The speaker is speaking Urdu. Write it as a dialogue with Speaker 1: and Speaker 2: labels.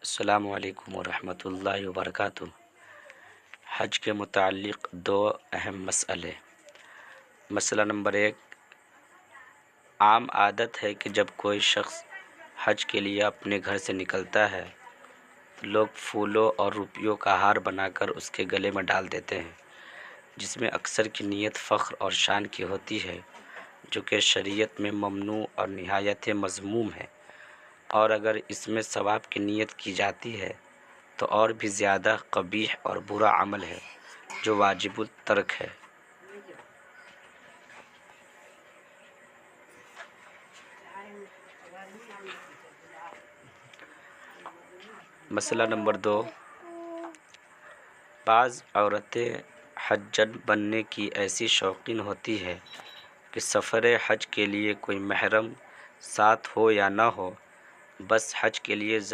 Speaker 1: السلام علیکم ورحمۃ اللہ وبرکاتہ۔ حج کے متعلق دو اہم مسئلے۔ مسئلہ نمبر 1، عام عادت ہے کہ جب کوئی شخص حج کے لیے اپنے گھر سے نکلتا ہے تو لوگ پھولوں اور روپیوں کا ہار بنا کر اس کے گلے میں ڈال دیتے ہیں، جس میں اکثر کی نیت فخر اور شان کی ہوتی ہے، جو کہ شریعت میں ممنوع اور نہایت مذموم ہے، اور اگر اس میں ثواب کی نیت کی جاتی ہے تو اور بھی زیادہ قبیح اور برا عمل ہے جو واجب الترک ہے۔ مسئلہ نمبر 2، بعض عورتیں حجاج بننے کی ایسی شوقین ہوتی ہے کہ سفر حج کے لیے کوئی محرم ساتھ ہو یا نہ ہو، بس حج کے لیے